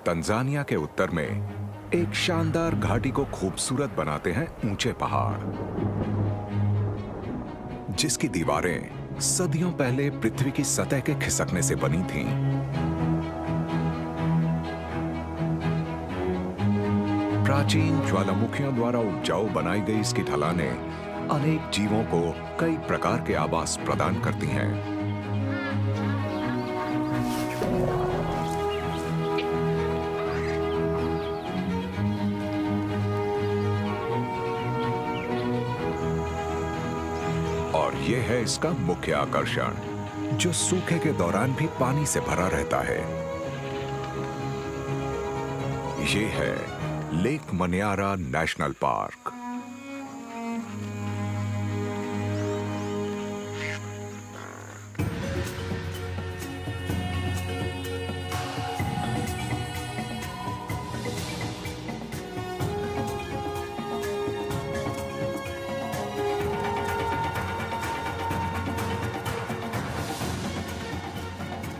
Tanzania के उत्तर में एक शानदार घाटी को खूबसूरत बनाते हैं ऊंचे पहाड़, जिसकी दीवारें सदियों पहले पृथ्वी की सतह के खिसकने से बनी थीं। प्राचीन ज्वालामुखियों द्वारा उपजाऊ बनाई गई इसकी ढलानें अनेक जीवों को कई प्रकार के आवास प्रदान करती हैं। और यह है इसका मुख्य आकर्षण, जो सूखे के दौरान भी पानी से भरा रहता है। ये है lake मन्यारा national park.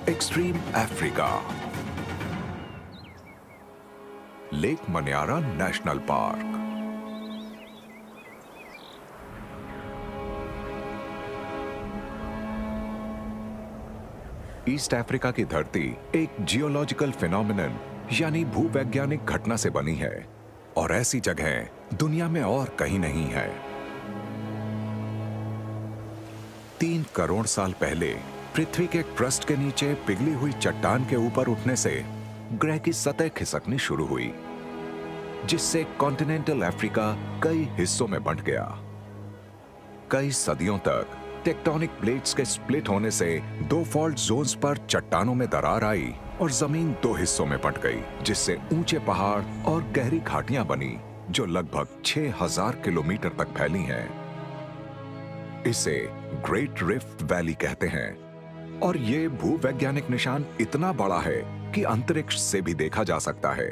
Extreme Africa, lake मन्यारा national park. East Africa की धरती एक जियोलॉजिकल फिनोमिनन यानी भूवैज्ञानिक घटना से बनी है, और ऐसी जगह दुनिया में और कहीं नहीं है। 3 करोड़ साल पहले पृथ्वी के क्रस्ट के नीचे पिघली हुई चट्टान के ऊपर उठने से ग्रह की सतह खिसकनी शुरू हुई, जिससे कॉन्टिनेंटल अफ्रीका कई हिस्सों में बंट गया। कई सदियों तक टेक्टोनिक प्लेट्स के स्प्लिट होने से 2 फॉल्ट जोन्स पर चट्टानों में दरार आई और जमीन 2 हिस्सों में बंट गई, जिससे ऊंचे पहाड़ और गहरी घाटियां बनी, जो लगभग 6000 किलोमीटर तक फैली हैं। इसे ग्रेट रिफ्ट वैली कहते हैं, और ये भूवैज्ञानिक निशान इतना बड़ा है कि अंतरिक्ष से भी देखा जा सकता है।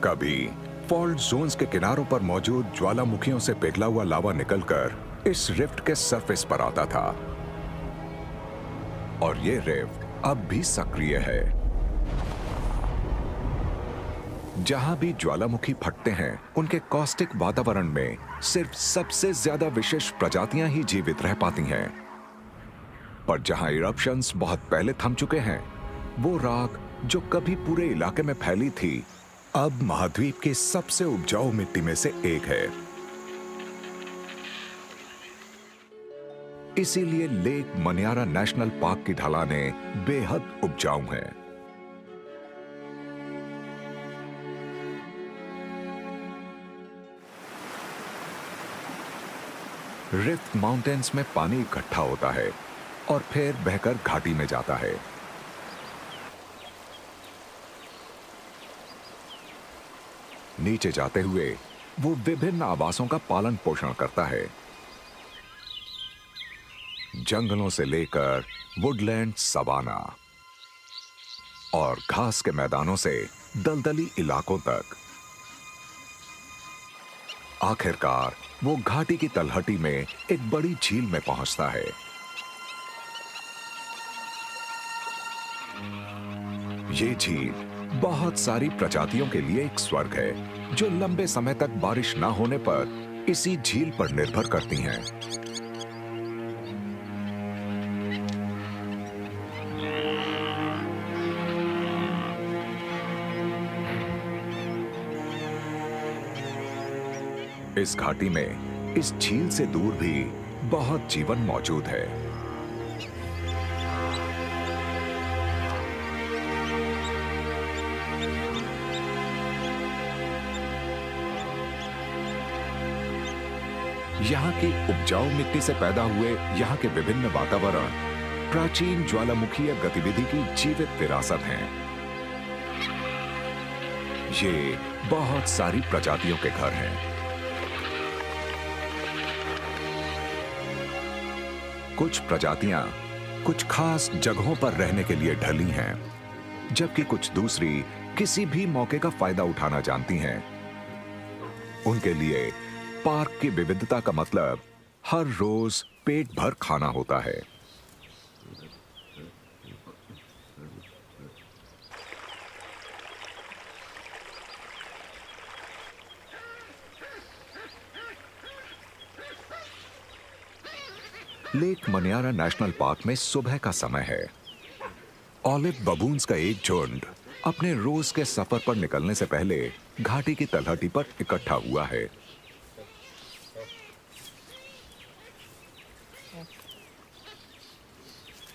कभी फॉल्ट जोन्स के किनारों पर मौजूद ज्वालामुखियों से पिघला हुआ लावा निकलकर इस रिफ्ट के सरफेस पर आता था, और ये रिफ्ट अब भी सक्रिय है। जहां भी ज्वालामुखी फटते हैं, उनके कॉस्टिक वातावरण में सिर्फ सबसे ज्यादा विशेष प्रजातियां ही जीवित रह पाती हैं। पर जहां इरप्शंस बहुत पहले थम चुके हैं, वो राख जो कभी पूरे इलाके में फैली थी, अब महाद्वीप की सबसे उपजाऊ मिट्टी में से एक है। इसीलिए लेक मन्यारा नेशनल पार्क की ढलानें बेहद उपजाऊ हैं। रिफ्ट माउंटेन्स में पानी इकट्ठा होता है और फिर बहकर घाटी में जाता है। नीचे जाते हुए वो विभिन्न आवासों का पालन पोषण करता है, जंगलों से लेकर वुडलैंड, सवाना और घास के मैदानों से दलदली इलाकों तक। आखिरकार वो घाटी की तलहटी में एक बड़ी झील में पहुंचता है। ये झील बहुत सारी प्रजातियों के लिए एक स्वर्ग है, जो लंबे समय तक बारिश ना होने पर इसी झील पर निर्भर करती हैं। इस घाटी में इस झील से दूर भी बहुत जीवन मौजूद है। यहाँ की उपजाऊ मिट्टी से पैदा हुए यहाँ के विभिन्न वातावरण प्राचीन ज्वालामुखीय गतिविधि की जीवित विरासत हैं। ये बहुत सारी प्रजातियों के घर हैं। कुछ प्रजातियां कुछ खास जगहों पर रहने के लिए ढली हैं, जबकि कुछ दूसरी किसी भी मौके का फायदा उठाना जानती हैं। उनके लिए पार्क की विविधता का मतलब हर रोज पेट भर खाना होता है। लेक मनियारा नेशनल पार्क में सुबह का समय है। ऑलिव बबून्स का एक झुंड अपने रोज के सफर पर निकलने से पहले घाटी की तलहटी पर इकट्ठा हुआ है।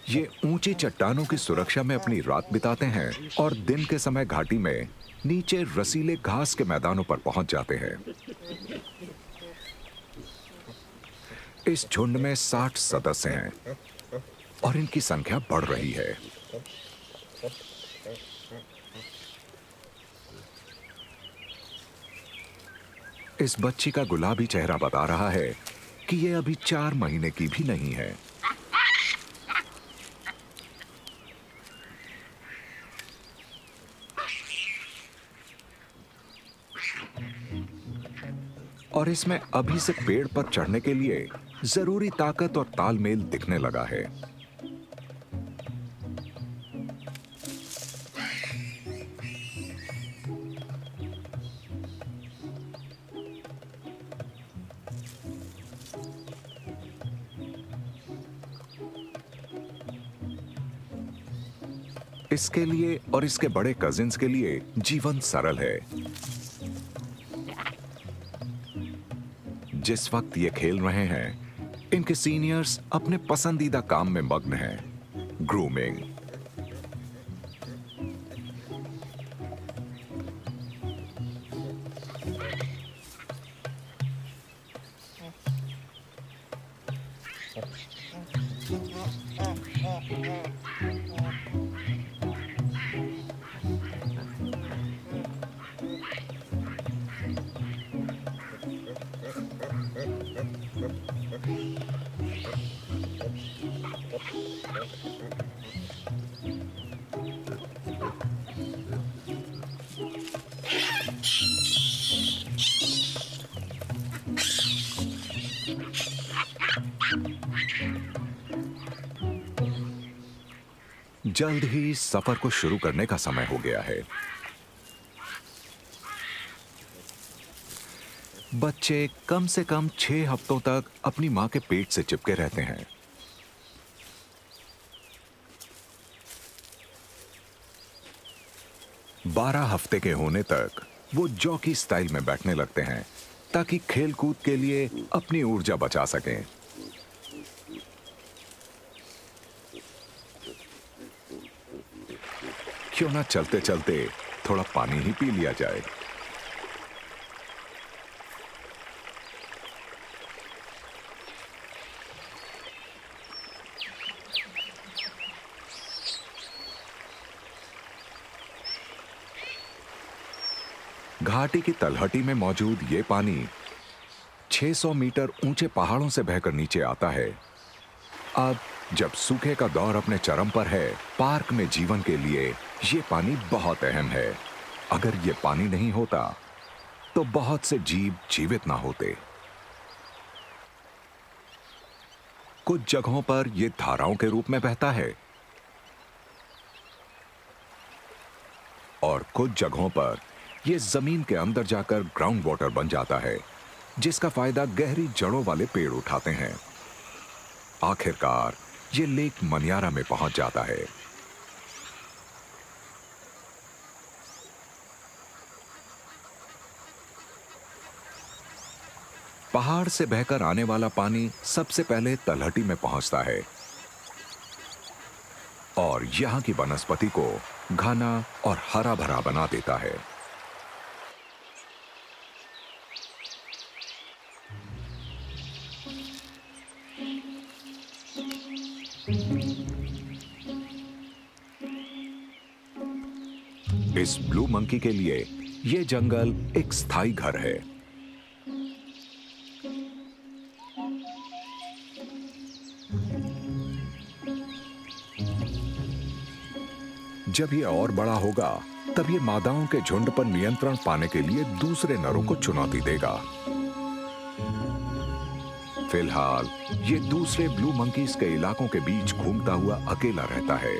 ये ऊंची चट्टानों की सुरक्षा में अपनी रात बिताते हैं और दिन के समय घाटी में नीचे रसीले घास के मैदानों पर पहुंच जाते हैं। इस झुंड में 60 सदस्य हैं और इनकी संख्या बढ़ रही है। इस बच्ची का गुलाबी चेहरा बता रहा है कि ये अभी 4 महीने की भी नहीं है। और इसमें अभी से पेड़ पर चढ़ने के लिए जरूरी ताकत और तालमेल दिखने लगा है। इसके लिए और इसके बड़े कजिन्स के लिए जीवन सरल है। जिस वक्त ये खेल रहे हैं, इनके सीनियर्स अपने पसंदीदा काम में मग्न हैं, ग्रूमिंग। जल्द ही सफर को शुरू करने का समय हो गया है। बच्चे कम से कम 6 हफ्तों तक अपनी मां के पेट से चिपके रहते हैं। बारह हफ्ते के होने तक वो जॉकी स्टाइल में बैठने लगते हैं ताकि खेल कूद के लिए अपनी ऊर्जा बचा सकें। क्यों ना चलते चलते थोड़ा पानी ही पी लिया जाए। घाटी की तलहटी में मौजूद ये पानी 600 मीटर ऊंचे पहाड़ों से बहकर नीचे आता है। अब जब सूखे का दौर अपने चरम पर है, पार्क में जीवन के लिए ये पानी बहुत अहम है। अगर ये पानी नहीं होता तो बहुत से जीव जीवित ना होते। कुछ जगहों पर यह धाराओं के रूप में बहता है और कुछ जगहों पर यह जमीन के अंदर जाकर ग्राउंड वाटर बन जाता है, जिसका फायदा गहरी जड़ों वाले पेड़ उठाते हैं। आखिरकार ये लेक मनियारा में पहुंच जाता है। पहाड़ से बहकर आने वाला पानी सबसे पहले तलहटी में पहुंचता है और यहां की वनस्पति को घना और हरा भरा बना देता है। इस ब्लू मंकी के लिए यह जंगल एक स्थायी घर है। जब यह और बड़ा होगा, तब यह मादाओं के झुंड पर नियंत्रण पाने के लिए दूसरे नरों को चुनौती देगा। फिलहाल ये दूसरे ब्लू मंकीज के इलाकों के बीच घूमता हुआ अकेला रहता है।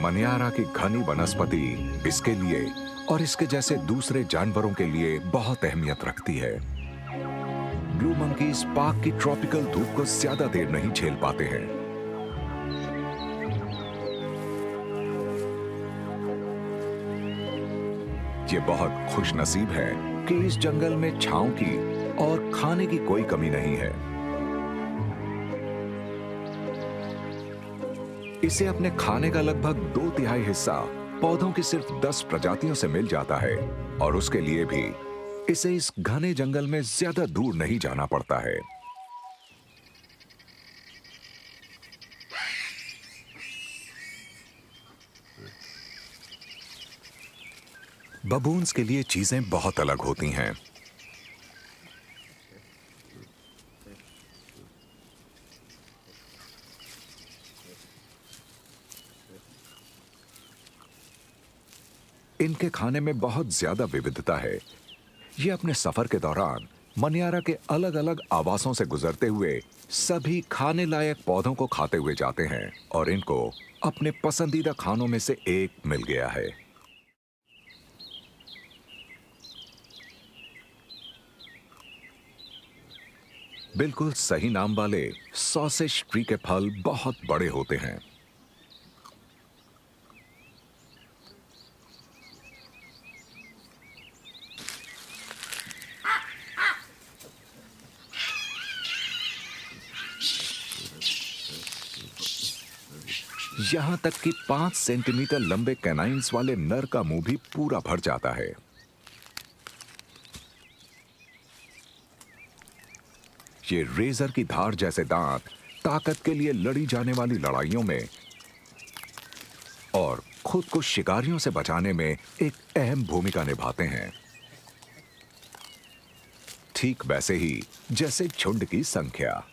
मनियारा की घनी वनस्पति इसके लिए और इसके जैसे दूसरे जानवरों के लिए बहुत अहमियत रखती है। ब्लू मंकीज पार्क की ट्रॉपिकल धूप को ज्यादा देर नहीं झेल पाते हैं। ये बहुत खुशनसीब है कि इस जंगल में छांव की और खाने की कोई कमी नहीं है। इसे अपने खाने का लगभग 2/3 हिस्सा पौधों की सिर्फ 10 प्रजातियों से मिल जाता है और उसके लिए भी इसे इस घने जंगल में ज्यादा दूर नहीं जाना पड़ता है। बबून्स के लिए चीजें बहुत अलग होती हैं। इनके खाने में बहुत ज्यादा विविधता है। ये अपने सफर के दौरान मनियारा के अलग अलग आवासों से गुजरते हुए सभी खाने लायक पौधों को खाते हुए जाते हैं और इनको अपने पसंदीदा खानों में से एक मिल गया है। बिल्कुल सही नाम वाले सॉसेज ट्री के फल बहुत बड़े होते हैं। यहां तक कि 5 सेंटीमीटर लंबे कैनाइन्स वाले नर का मुंह भी पूरा भर जाता है। ये रेजर की धार जैसे दांत ताकत के लिए लड़ी जाने वाली लड़ाइयों में और खुद को शिकारियों से बचाने में एक अहम भूमिका निभाते हैं, ठीक वैसे ही जैसे झुंड की संख्या।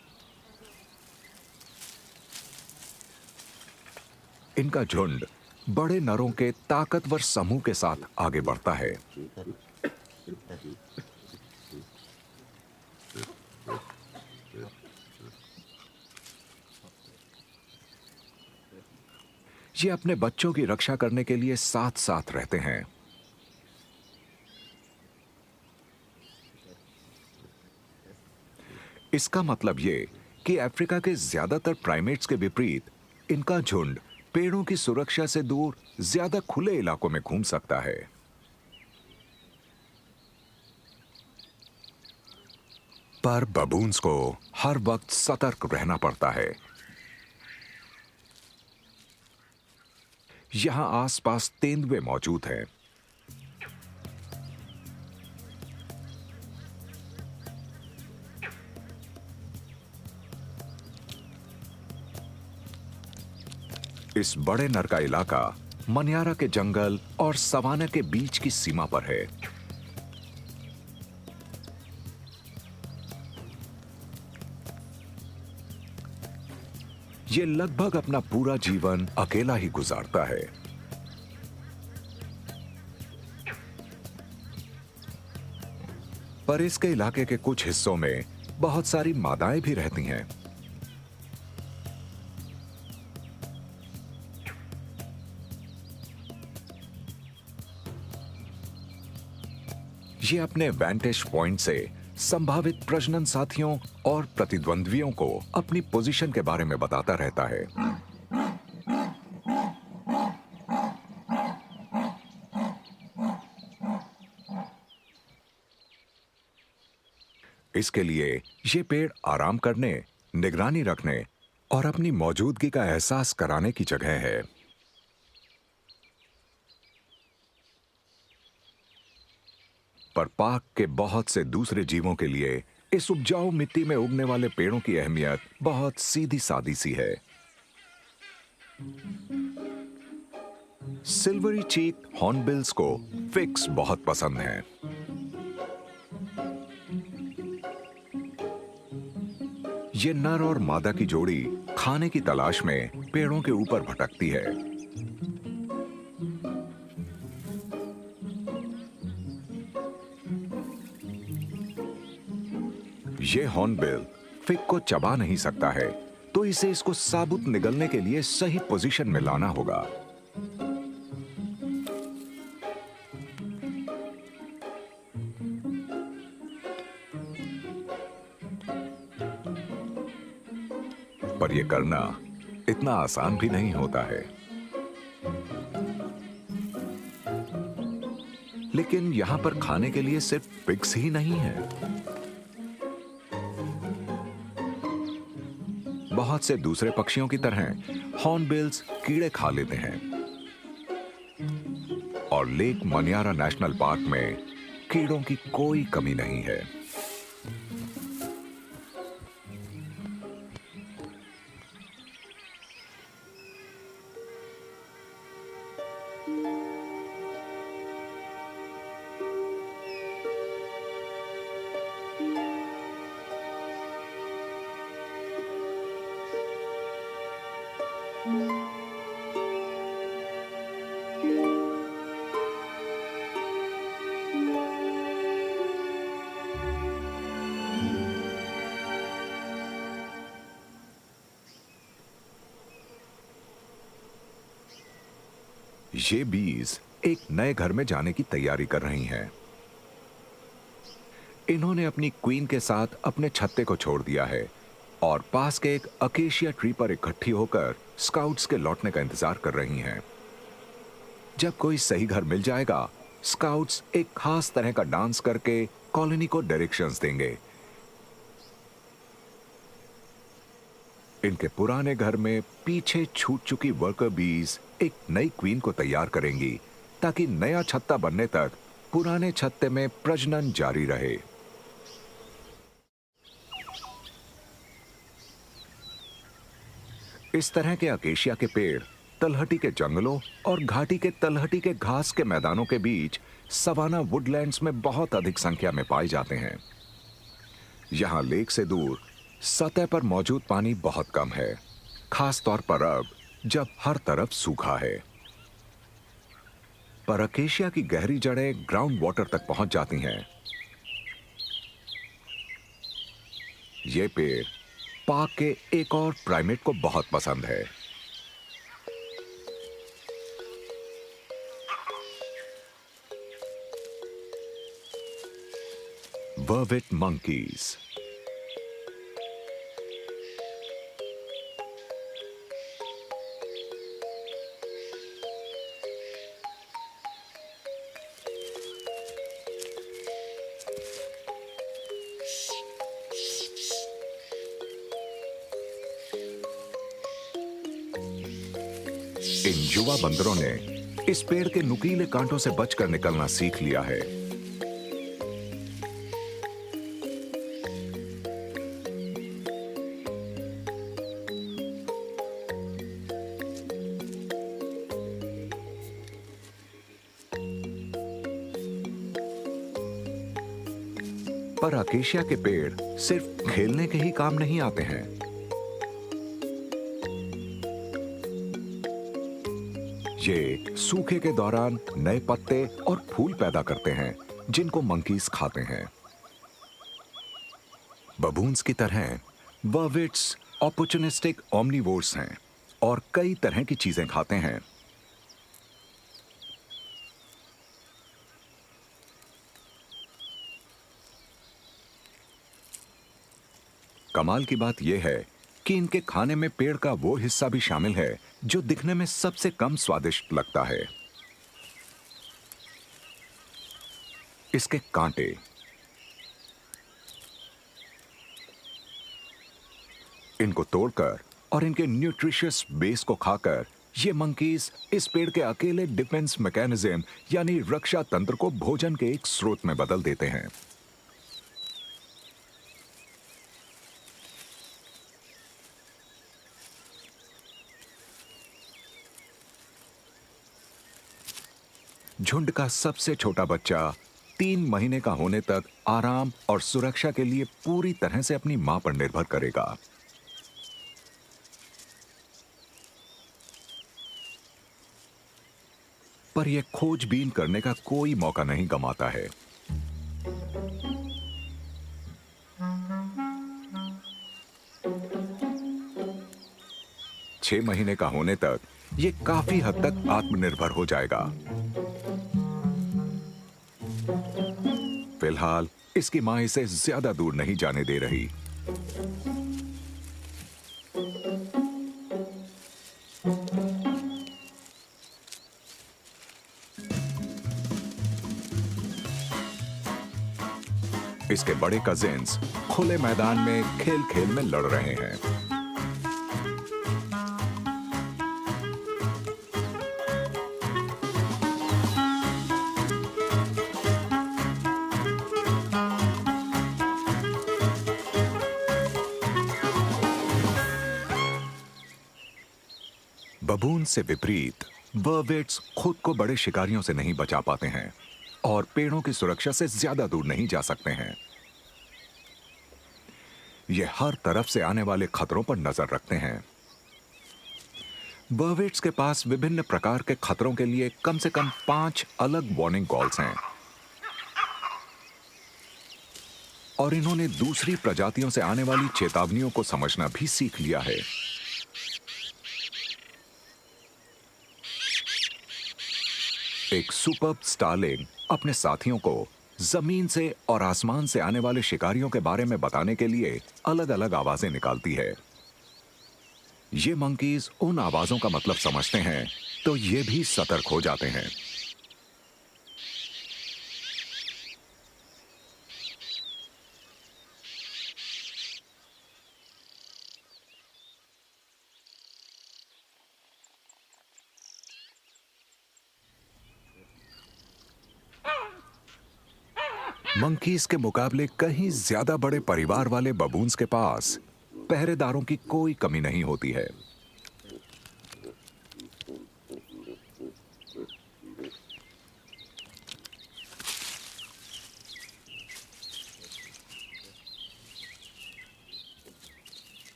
इनका झुंड बड़े नरों के ताकतवर समूह के साथ आगे बढ़ता है। ये अपने बच्चों की रक्षा करने के लिए साथ साथ रहते हैं। इसका मतलब ये कि अफ्रीका के ज्यादातर प्राइमेट्स के विपरीत इनका झुंड पेड़ों की सुरक्षा से दूर ज्यादा खुले इलाकों में घूम सकता है। पर बबून्स को हर वक्त सतर्क रहना पड़ता है। यहां आसपास तेंदुए मौजूद हैं। इस बड़े नर का इलाका मनियारा के जंगल और सवाना के बीच की सीमा पर है। ये लगभग अपना पूरा जीवन अकेला ही गुजारता है। पर इसके इलाके के कुछ हिस्सों में बहुत सारी मादाएं भी रहती हैं। ये अपने वैंटेज पॉइंट से संभावित प्रजनन साथियों और प्रतिद्वंद्वियों को अपनी पोजीशन के बारे में बताता रहता है। इसके लिए ये पेड़ आराम करने, निगरानी रखने और अपनी मौजूदगी का एहसास कराने की जगह है। पर पार्क के बहुत से दूसरे जीवों के लिए इस उपजाऊ मिट्टी में उगने वाले पेड़ों की अहमियत बहुत सीधी सादी सी है। सिल्वरी चीक हॉर्नबिल्स को फिक्स बहुत पसंद है। ये नर और मादा की जोड़ी खाने की तलाश में पेड़ों के ऊपर भटकती है। ये हॉर्नबिल फिग को चबा नहीं सकता है, तो इसे इसको साबुत निगलने के लिए सही पोजीशन में लाना होगा। पर यह करना इतना आसान भी नहीं होता है। लेकिन यहां पर खाने के लिए सिर्फ पिग्स ही नहीं है। बहुत से दूसरे पक्षियों की तरह हॉर्नबिल्स कीड़े खा लेते हैं। और लेक मनियारा नेशनल पार्क में कीड़ों की कोई कमी नहीं है। ये बीज एक नए घर में जाने की तैयारी कर रही हैं। इन्होंने अपनी क्वीन के साथ अपने छत्ते को छोड़ दिया है और पास के एक अकेशिया ट्री पर इकट्ठी होकर स्काउट्स के लौटने का इंतजार कर रही हैं। जब कोई सही घर मिल जाएगा, स्काउट्स एक खास तरह का डांस करके कॉलोनी को डायरेक्शंस देंगे। इनके पुराने घर में पीछे छूट चुकी वर्कर बीज एक नई क्वीन को तैयार करेंगी ताकि नया छत्ता बनने तक पुराने छत्ते में प्रजनन जारी रहे। इस तरह के अकेशिया के पेड़ तलहटी के जंगलों और घाटी के तलहटी के घास के मैदानों के बीच सवाना वुडलैंड्स में बहुत अधिक संख्या में पाए जाते हैं। यहां लेक से दूर सतह पर मौजूद पानी बहुत कम है, खास तौर पर अब जब हर तरफ सूखा है। पर अकेशिया की गहरी जड़ें ग्राउंड वाटर तक पहुंच जाती हैं। ये पेड़ पार्क के एक और प्राइमेट को बहुत पसंद है। वर्विट मंकीज। इन युवा बंदरों ने इस पेड़ के नुकीले कांटों से बचकर निकलना सीख लिया है। पर अकेशिया के पेड़ सिर्फ खेलने के ही काम नहीं आते हैं। ये सूखे के दौरान नए पत्ते और फूल पैदा करते हैं जिनको मंकीज खाते हैं। बबून्स की तरह वर्विट्स ऑपर्चुनिस्टिक ओमनिवोर्स हैं और कई तरह की चीजें खाते हैं। कमाल की बात यह है कि इनके खाने में पेड़ का वो हिस्सा भी शामिल है जो दिखने में सबसे कम स्वादिष्ट लगता है, इसके कांटे। इनको तोड़कर और इनके न्यूट्रिशियस बेस को खाकर ये मंकीज इस पेड़ के अकेले डिफेंस मैकेनिज्म यानी रक्षा तंत्र को भोजन के एक स्रोत में बदल देते हैं। झुंड का सबसे छोटा बच्चा 3 महीने का होने तक आराम और सुरक्षा के लिए पूरी तरह से अपनी मां पर निर्भर करेगा। पर यह खोजबीन करने का कोई मौका नहीं गंवाता है। छह महीने का होने तक यह काफी हद तक आत्मनिर्भर हो जाएगा। फिलहाल इसकी मां इसे ज्यादा दूर नहीं जाने दे रही। इसके बड़े कजिन्स खुले मैदान में खेल खेल में लड़ रहे हैं। बबून से विपरीत बर्वेट्स खुद को बड़े शिकारियों से नहीं बचा पाते हैं और पेड़ों की सुरक्षा से ज्यादा दूर नहीं जा सकते हैं। ये हर तरफ से आने वाले खतरों पर नजर रखते हैं। बर्वेट्स के पास विभिन्न प्रकार के खतरों के लिए कम से कम 5 अलग वार्निंग कॉल्स हैं और इन्होंने दूसरी प्रजातियों से आने वाली चेतावनियों को समझना भी सीख लिया है। एक सुपर्ब स्टारलिंग अपने साथियों को जमीन से और आसमान से आने वाले शिकारियों के बारे में बताने के लिए अलग अलग आवाजें निकालती है। ये मंकीज उन आवाजों का मतलब समझते हैं तो ये भी सतर्क हो जाते हैं। मंकीज के मुकाबले कहीं ज्यादा बड़े परिवार वाले बबून्स के पास पहरेदारों की कोई कमी नहीं होती है।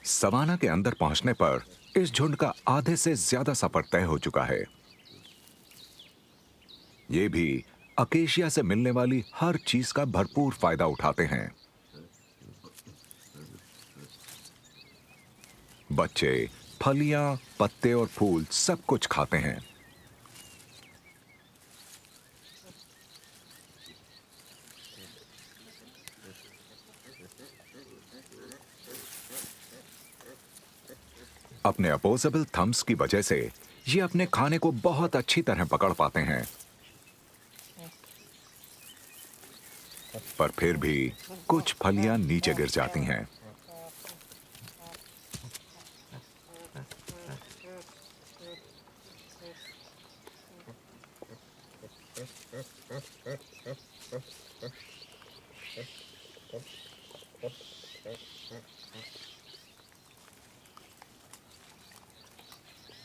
सवाना के अंदर पहुंचने पर इस झुंड का आधे से ज्यादा सफर तय हो चुका है। ये भी अकेशिया से मिलने वाली हर चीज का भरपूर फायदा उठाते हैं। बच्चे फलियां, पत्ते और फूल सब कुछ खाते हैं। अपने अपोजेबल थम्स की वजह से ये अपने खाने को बहुत अच्छी तरह पकड़ पाते हैं, पर फिर भी कुछ फलियां नीचे गिर जाती हैं।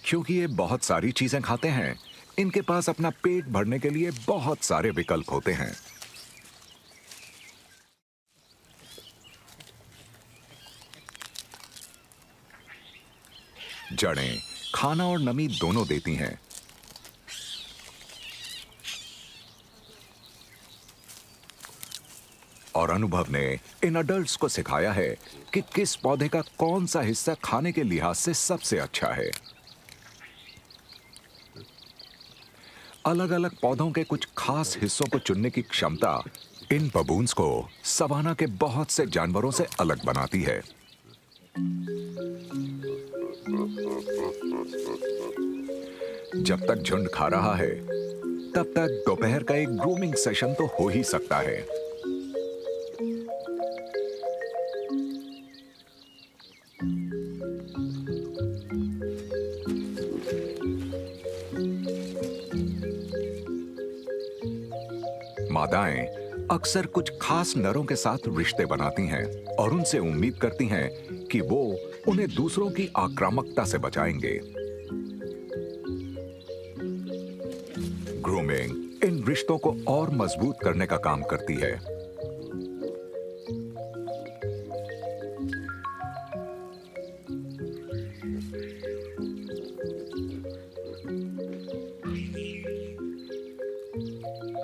क्योंकि ये बहुत सारी चीजें खाते हैं, इनके पास अपना पेट भरने के लिए बहुत सारे विकल्प होते हैं। जड़ें खाना और नमी दोनों देती हैं। और अनुभव ने इन अडल्ट्स को सिखाया है कि किस पौधे का कौन सा हिस्सा खाने के लिहाज से सबसे अच्छा है। अलग अलग पौधों के कुछ खास हिस्सों को चुनने की क्षमता इन बबून्स को सवाना के बहुत से जानवरों से अलग बनाती है। जब तक झुंड खा रहा है, तब तक दोपहर का एक ग्रूमिंग सेशन तो हो ही सकता है। मादाएं अक्सर कुछ खास नरों के साथ रिश्ते बनाती हैं और उनसे उम्मीद करती हैं कि वो उन्हें दूसरों की आक्रामकता से बचाएंगे। ग्रूमिंग इन रिश्तों को और मजबूत करने का काम करती है।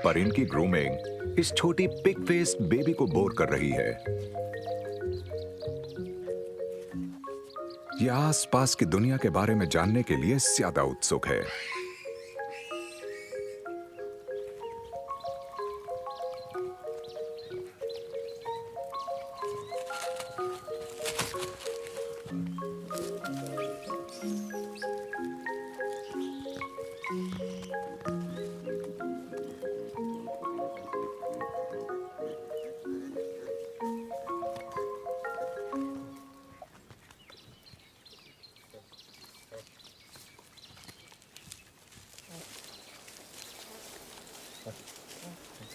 पर इनकी ग्रूमिंग इस छोटी पिग फेस्ड बेबी को बोर कर रही है। यह आसपास की दुनिया के बारे में जानने के लिए ज्यादा उत्सुक है।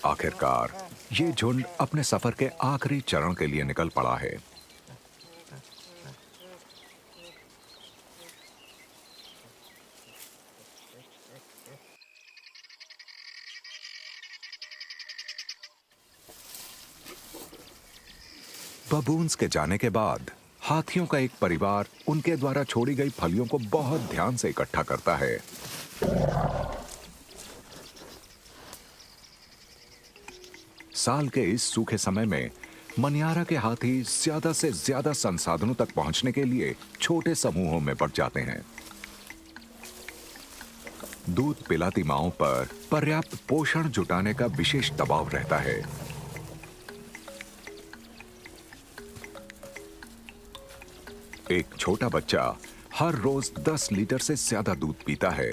आखिरकार ये झुंड अपने सफर के आखिरी चरण के लिए निकल पड़ा है। बबून्स के जाने के बाद हाथियों का एक परिवार उनके द्वारा छोड़ी गई फलियों को बहुत ध्यान से इकट्ठा करता है। साल के इस सूखे समय में मनियारा के हाथी ज्यादा से ज्यादा संसाधनों तक पहुंचने के लिए छोटे समूहों में बंट जाते हैं। दूध पिलाती मांओं पर पर्याप्त पोषण जुटाने का विशेष दबाव रहता है। एक छोटा बच्चा हर रोज 10 लीटर से ज्यादा दूध पीता है।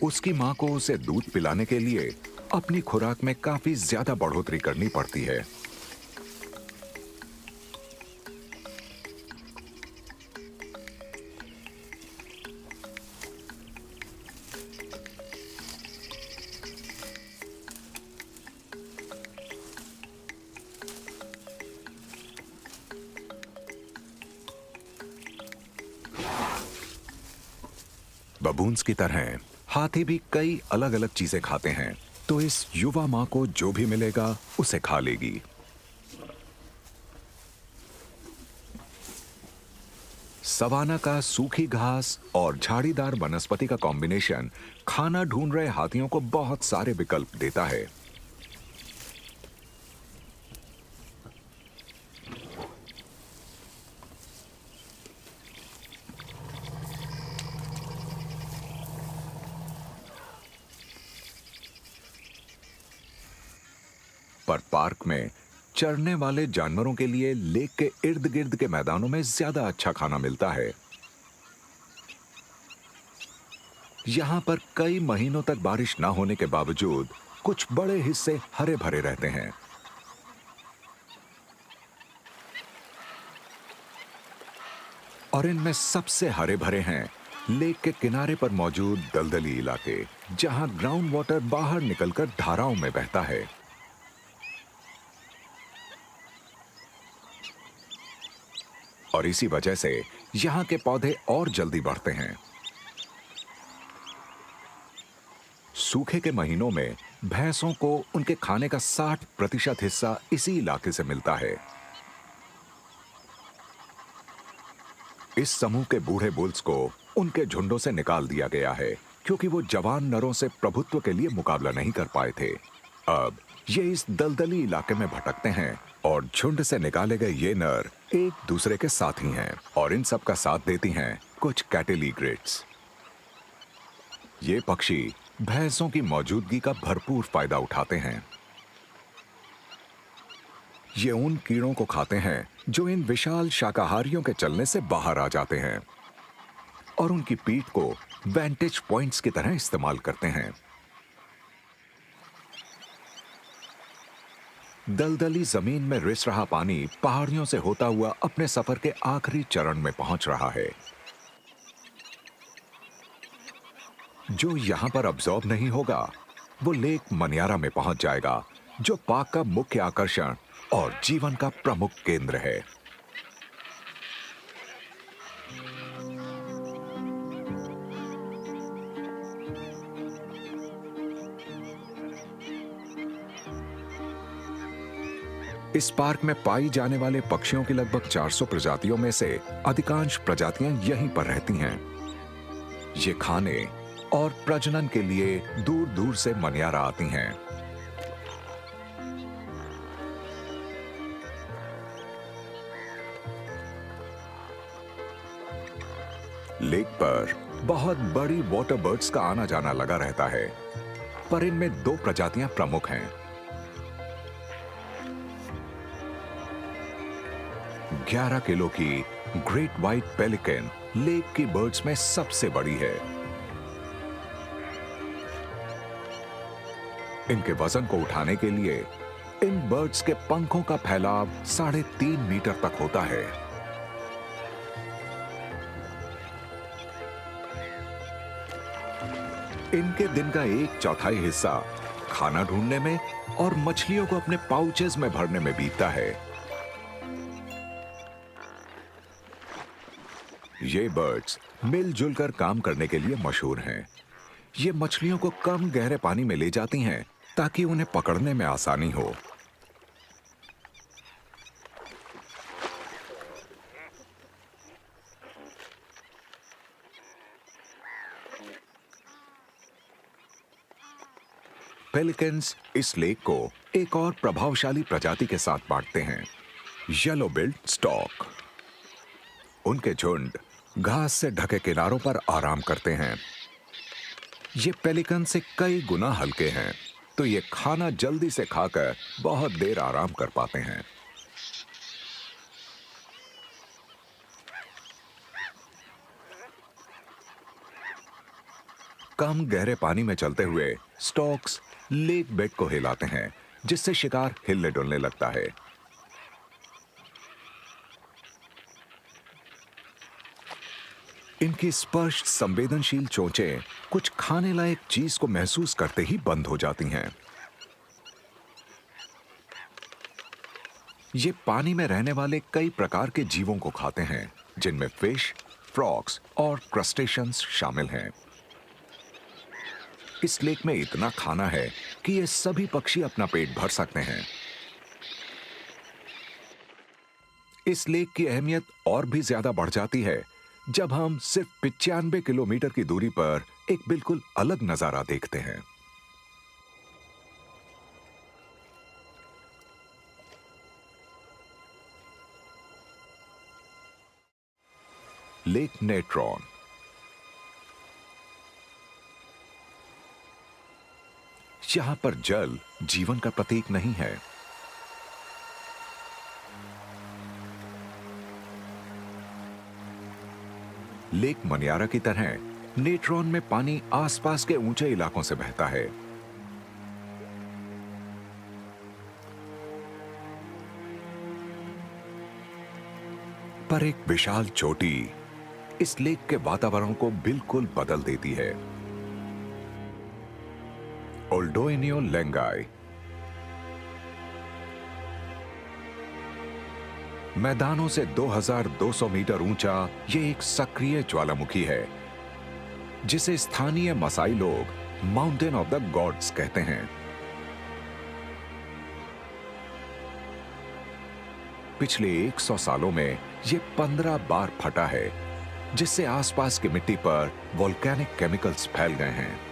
उसकी मां को उसे दूध पिलाने के लिए अपनी खुराक में काफी ज्यादा बढ़ोतरी करनी पड़ती है। बबून्स की तरह हाथी भी कई अलग अलग चीजें खाते हैं, तो इस युवा मां को जो भी मिलेगा उसे खा लेगी। सवाना का सूखी घास और झाड़ीदार वनस्पति का कॉम्बिनेशन खाना ढूंढ रहे हाथियों को बहुत सारे विकल्प देता है। पर पार्क में चरने वाले जानवरों के लिए लेक के इर्द गिर्द के मैदानों में ज्यादा अच्छा खाना मिलता है। यहां पर कई महीनों तक बारिश न होने के बावजूद कुछ बड़े हिस्से हरे भरे रहते हैं। और इनमें सबसे हरे भरे हैं लेक के किनारे पर मौजूद दलदली इलाके, जहां ग्राउंड वाटर बाहर निकलकर धाराओं में बहता है। और इसी वजह से यहां के पौधे और जल्दी बढ़ते हैं। सूखे के महीनों में भैंसों को उनके खाने का 60% हिस्सा इसी इलाके से मिलता है। इस समूह के बूढ़े बुल्स को उनके झुंडों से निकाल दिया गया है, क्योंकि वो जवान नरों से प्रभुत्व के लिए मुकाबला नहीं कर पाए थे। अब ये इस दलदली इलाके में भटकते हैं और झुंड से निकाले गए ये नर एक दूसरे के साथी हैं और इन सब का साथ देती हैं कुछ कैटल ईग्रेट्स। ये पक्षी भैंसों की मौजूदगी का भरपूर फायदा उठाते हैं। ये उन कीड़ों को खाते हैं जो इन विशाल शाकाहारियों के चलने से बाहर आ जाते हैं और उनकी पीठ को वेंटेज पॉइंट्स की तरह इस्तेमाल करते हैं। दलदली जमीन में रिस रहा पानी पहाड़ियों से होता हुआ अपने सफर के आखिरी चरण में पहुंच रहा है। जो यहां पर अब्सॉर्ब नहीं होगा वो लेक मनियारा में पहुंच जाएगा, जो पार्क का मुख्य आकर्षण और जीवन का प्रमुख केंद्र है। इस पार्क में पाई जाने वाले पक्षियों की लगभग 400 प्रजातियों में से अधिकांश प्रजातियां यहीं पर रहती हैं। ये खाने और प्रजनन के लिए दूर दूर से मनियारा आती हैं। लेक पर बहुत बड़ी वाटर बर्ड्स का आना जाना लगा रहता है, पर इनमें 2 प्रजातियां प्रमुख हैं। 11 किलो की ग्रेट व्हाइट पेलिकन लेक की बर्ड्स में सबसे बड़ी है। इनके वजन को उठाने के लिए इन बर्ड्स के पंखों का फैलाव 3.5 मीटर तक होता है। इनके दिन का एक चौथाई हिस्सा खाना ढूंढने में और मछलियों को अपने पाउचेज में भरने में बीतता है। ये बर्ड्स मिलजुल कर काम करने के लिए मशहूर हैं। ये मछलियों को कम गहरे पानी में ले जाती हैं ताकि उन्हें पकड़ने में आसानी हो। पेलिकन्स इस लेक को एक और प्रभावशाली प्रजाति के साथ बांटते हैं, येलो बिल्ड स्टॉर्क। उनके झुंड घास से ढके किनारों पर आराम करते हैं। ये पेलिकन से कई गुना हल्के हैं, तो ये खाना जल्दी से खाकर बहुत देर आराम कर पाते हैं। कम गहरे पानी में चलते हुए स्टॉक्स लेक बेड को हिलाते हैं, जिससे शिकार हिलने डुलने लगता है। इनकी स्पर्श संवेदनशील चोंचें कुछ खाने लायक चीज को महसूस करते ही बंद हो जाती हैं। ये पानी में रहने वाले कई प्रकार के जीवों को खाते हैं, जिनमें फिश, फ्रॉग्स और क्रस्टेशियंस शामिल हैं। इस लेक में इतना खाना है कि ये सभी पक्षी अपना पेट भर सकते हैं। इस लेक की अहमियत और भी ज्यादा बढ़ जाती है जब हम सिर्फ 95 किलोमीटर की दूरी पर एक बिल्कुल अलग नजारा देखते हैं। Lake Natron. यहां पर जल जीवन का प्रतीक नहीं है। लेक मनियारा की तरह नेट्रॉन में पानी आसपास के ऊंचे इलाकों से बहता है। पर एक विशाल चोटी इस लेक के वातावरण को बिल्कुल बदल देती है। ओल्डोइनियो लेंगाई। मैदानों से 2200 मीटर ऊंचा ये एक सक्रिय ज्वालामुखी है, जिसे स्थानीय मसाई लोग माउंटेन ऑफ द गॉड्स कहते हैं। पिछले 100 सालों में ये 15 बार फटा है, जिससे आसपास की मिट्टी पर वोल्केनिक केमिकल्स फैल गए हैं।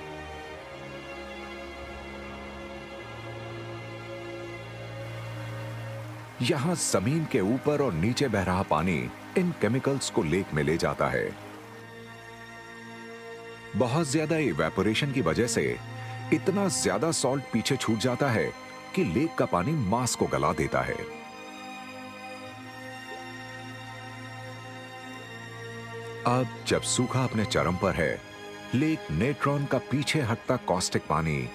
यहां जमीन के ऊपर और नीचे बह रहा पानी इन केमिकल्स को लेक में ले जाता है। बहुत ज्यादा इवेपोरेशन की वजह से इतना ज्यादा सॉल्ट पीछे छूट जाता है कि लेक का पानी मांस को गला देता है। अब जब सूखा अपने चरम पर है, लेक नेट्रॉन का पीछे हटता कॉस्टिक पानी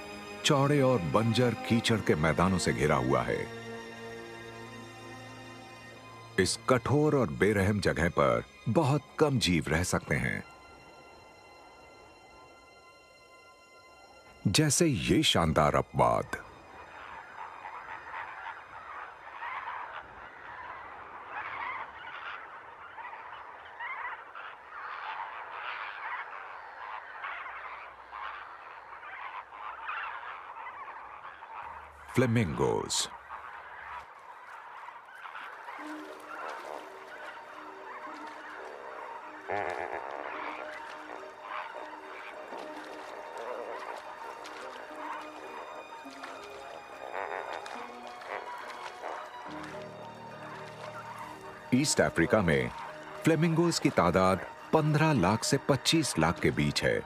चौड़े और बंजर कीचड़ के मैदानों से घिरा हुआ है। इस कठोर और बेरहम जगह पर बहुत कम जीव रह सकते हैं, जैसे ये शानदार अपवाद। फ्लेमिंगोज। ईस्ट अफ्रीका में फ्लेमिंगोज की तादाद 15 लाख से 25 लाख के बीच है,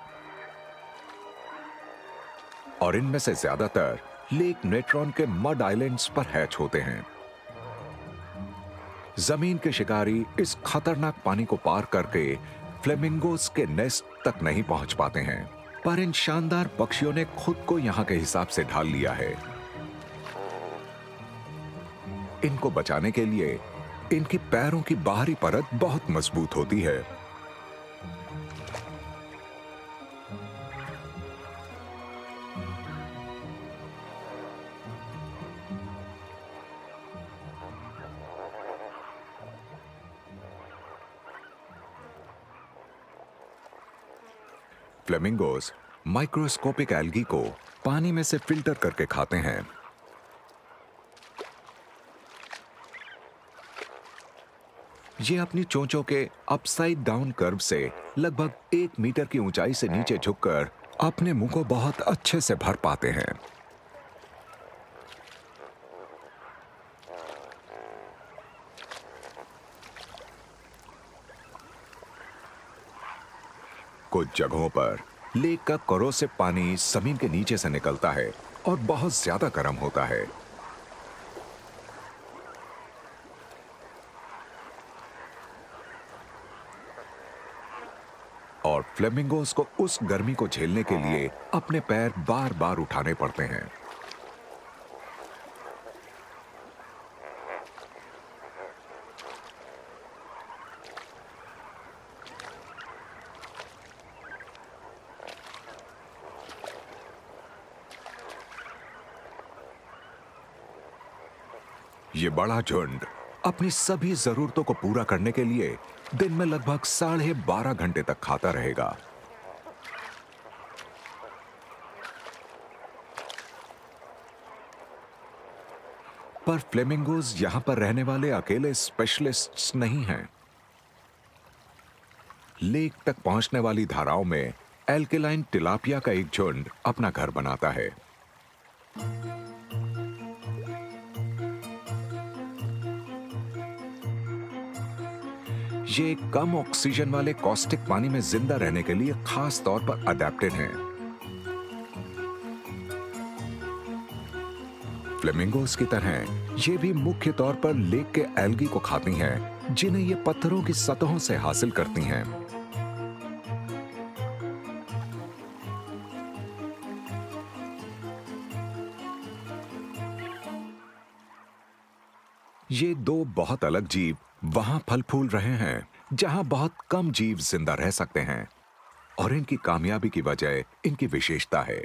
और इनमें से ज्यादातर लेक नेट्रॉन के मड आइलैंड्स पर हैच होते हैं। जमीन के शिकारी इस खतरनाक पानी को पार करके फ्लेमिंगोज के नेस्ट तक नहीं पहुंच पाते हैं, पर इन शानदार पक्षियों ने खुद को यहां के हिसाब से ढाल लिया है। इनको बचाने के लिए इनकी पैरों की बाहरी परत बहुत मजबूत होती है। फ्लेमिंगोस माइक्रोस्कोपिक एल्गी को पानी में से फिल्टर करके खाते हैं। ये अपनी चोंचों के अपसाइड डाउन कर्व से लगभग 1 मीटर की ऊंचाई से नीचे झुककर अपने मुंह को बहुत अच्छे से भर पाते हैं। कुछ जगहों पर लेक का कोरोसिव पानी जमीन के नीचे से निकलता है और बहुत ज्यादा गर्म होता है। और फ्लेमिंगोस को उस गर्मी को झेलने के लिए अपने पैर बार बार उठाने पड़ते हैं। ये बड़ा झुंड अपनी सभी जरूरतों को पूरा करने के लिए दिन में लगभग 12.5 घंटे तक खाता रहेगा। पर फ्लेमिंगोज यहां पर रहने वाले अकेले स्पेशलिस्ट्स नहीं हैं। लेक तक पहुंचने वाली धाराओं में एल्केलाइन टिलापिया का एक झुंड अपना घर बनाता है। ये कम ऑक्सीजन वाले कॉस्टिक पानी में जिंदा रहने के लिए खास तौर पर अडेप्टेड हैं। फ्लेमिंगोस की तरह ये भी मुख्य तौर पर लेक के एल्गी को खाती हैं, जिन्हें ये पत्थरों की सतहों से हासिल करती हैं। ये दो बहुत अलग जीव वहां फल फूल रहे हैं जहां बहुत कम जीव जिंदा रह सकते हैं, और इनकी कामयाबी की वजह इनकी विशेषता है।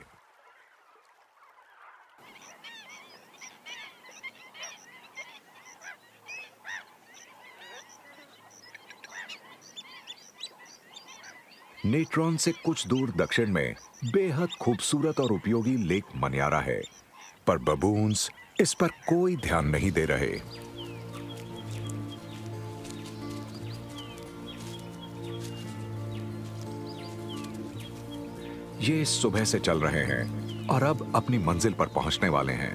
नेट्रॉन से कुछ दूर दक्षिण में बेहद खूबसूरत और उपयोगी लेक मनियारा है, पर बबून्स इस पर कोई ध्यान नहीं दे रहे। ये सुबह से चल रहे हैं और अब अपनी मंजिल पर पहुंचने वाले हैं।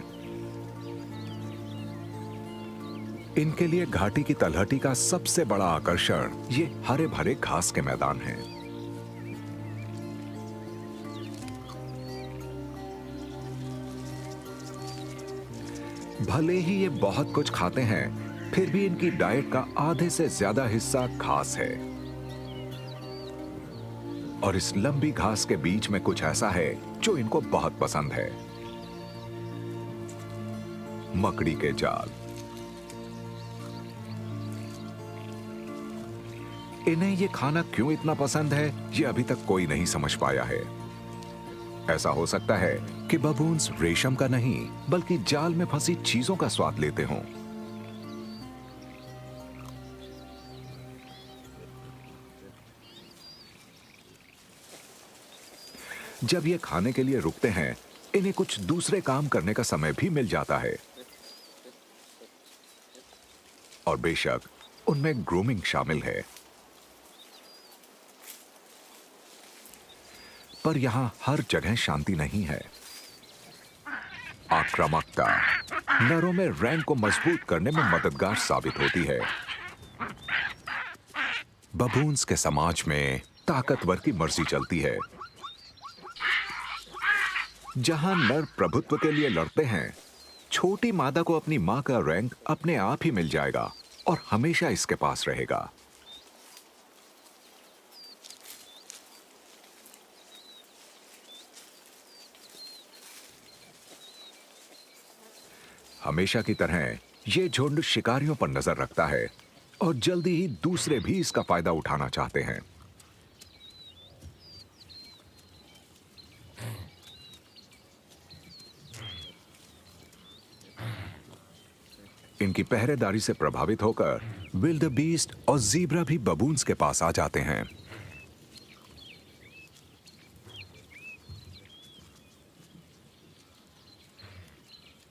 इनके लिए घाटी की तलहटी का सबसे बड़ा आकर्षण ये हरे भरे घास के मैदान हैं। भले ही ये बहुत कुछ खाते हैं, फिर भी इनकी डाइट का आधे से ज्यादा हिस्सा घास है। और इस लंबी घास के बीच में कुछ ऐसा है जो इनको बहुत पसंद है, मकड़ी के जाल। इन्हें ये खाना क्यों इतना पसंद है, ये अभी तक कोई नहीं समझ पाया है। ऐसा हो सकता है कि बबून्स रेशम का नहीं बल्कि जाल में फंसी चीजों का स्वाद लेते हों। जब ये खाने के लिए रुकते हैं, इन्हें कुछ दूसरे काम करने का समय भी मिल जाता है, और बेशक उनमें ग्रूमिंग शामिल है। पर यहां हर जगह शांति नहीं है। आक्रामकता नरों में रैंक को मजबूत करने में मददगार साबित होती है। बबून्स के समाज में ताकतवर की मर्जी चलती है। जहां नर प्रभुत्व के लिए लड़ते हैं, छोटी मादा को अपनी मां का रैंक अपने आप ही मिल जाएगा और हमेशा इसके पास रहेगा। हमेशा की तरह ये झुंड शिकारियों पर नजर रखता है और जल्दी ही दूसरे भी इसका फायदा उठाना चाहते हैं। इनकी पहरेदारी से प्रभावित होकर विल्डबीस्ट और ज़ीब्रा भी बबून्स के पास आ जाते हैं।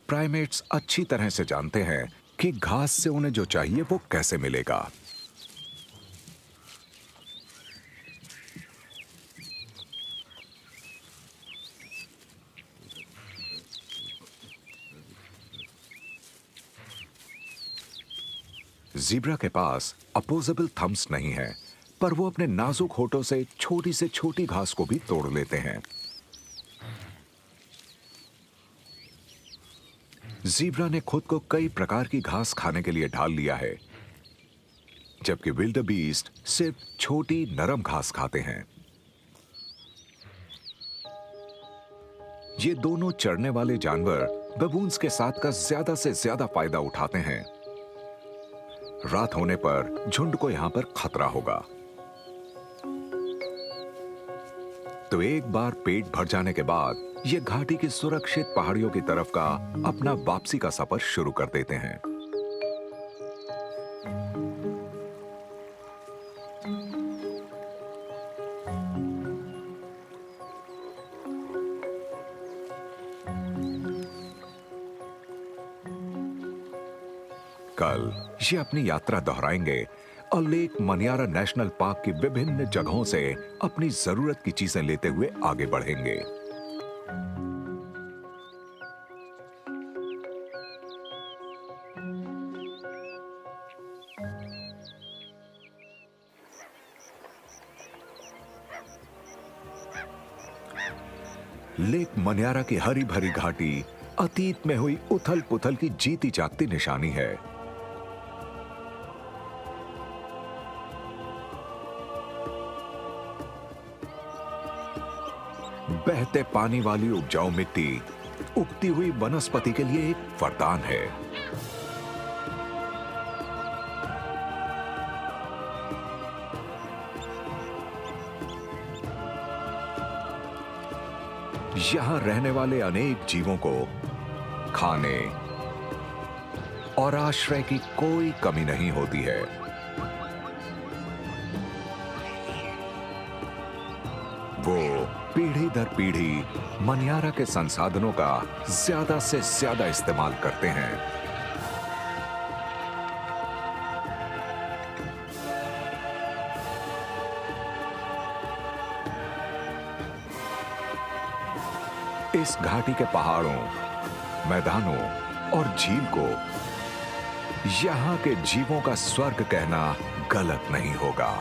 प्राइमेट्स अच्छी तरह से जानते हैं कि घास से उन्हें जो चाहिए वो कैसे मिलेगा। ज़ीब्रा के पास अपोजेबल थम्स नहीं है, पर वो अपने नाजुक होठों से छोटी घास को भी तोड़ लेते हैं। ज़ीब्रा ने खुद को कई प्रकार की घास खाने के लिए ढाल लिया है, जबकि विल्डेबीस्ट सिर्फ छोटी नरम घास खाते हैं। ये दोनों चरने वाले जानवर बबून्स के साथ का ज्यादा से ज्यादा फायदा उठाते हैं। रात होने पर झुंड को यहां पर खतरा होगा, तो एक बार पेट भर जाने के बाद ये घाटी की सुरक्षित पहाड़ियों की तरफ का अपना वापसी का सफर शुरू कर देते हैं। कल ये अपनी यात्रा दोहराएंगे और लेक मनियारा नेशनल पार्क की विभिन्न जगहों से अपनी जरूरत की चीजें लेते हुए आगे बढ़ेंगे। लेक मनियारा की हरी भरी घाटी अतीत में हुई उथल पुथल की जीती जागती निशानी है। बहते पानी वाली उपजाऊ मिट्टी उगती हुई वनस्पति के लिए एक वरदान है। यहां रहने वाले अनेक जीवों को खाने और आश्रय की कोई कमी नहीं होती है। वो पीढ़ी दर पीढ़ी मनियारा के संसाधनों का ज्यादा से ज्यादा इस्तेमाल करते हैं। इस घाटी के पहाड़ों, मैदानों और झील को यहां के जीवों का स्वर्ग कहना गलत नहीं होगा।